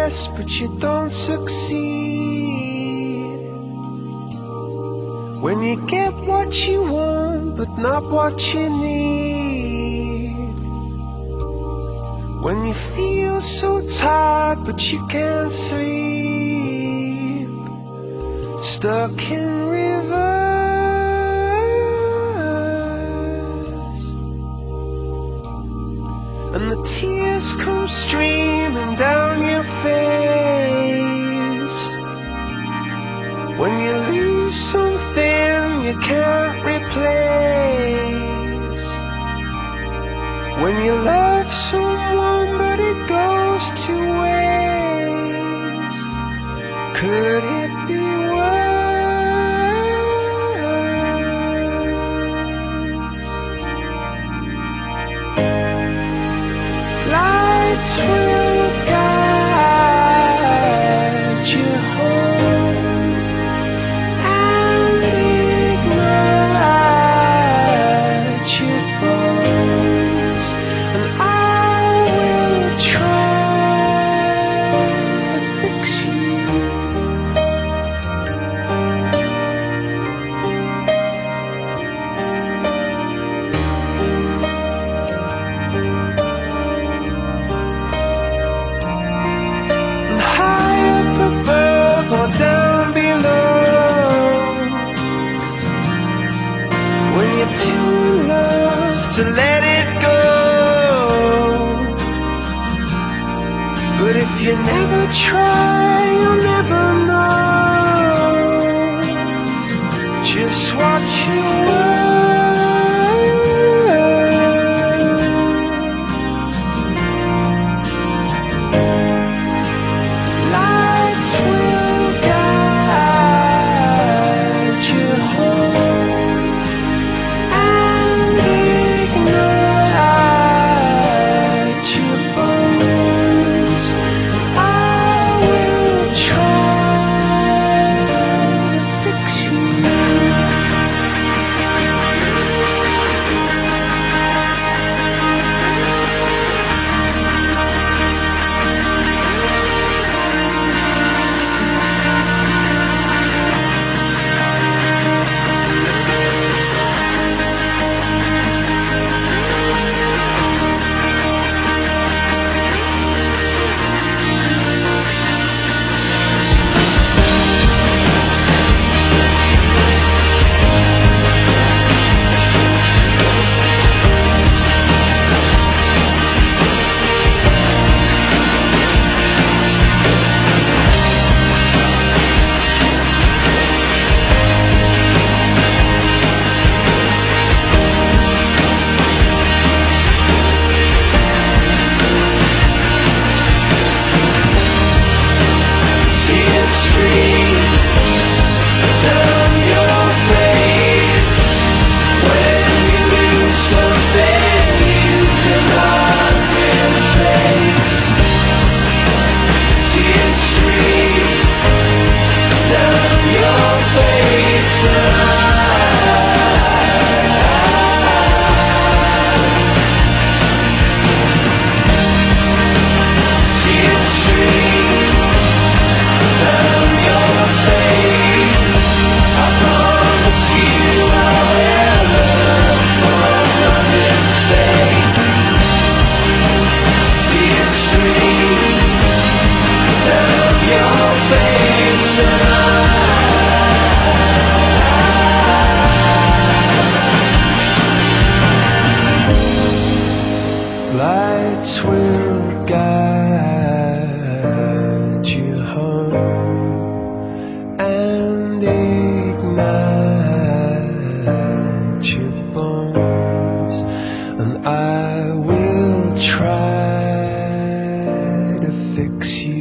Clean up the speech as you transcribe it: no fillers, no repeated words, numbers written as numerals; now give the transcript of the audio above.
best, but you don't succeed. When you get what you want, but not what you need. When you feel so tired, but you can't sleep. Stuck in rivers, and the tears come streaming down your face. When you lose something you can't replace. When you love someone but it goes to waste. Could it be worse? Lights will guide you home and ignite your bones, and I will try to fix you. Or down below, when you're too in love to let it go. But if you never try, you'll never know just what you were. Lights will guide you home and ignite your bones. I will try to fix you. Lights will guide you home and ignite your bones, and I will try to fix you.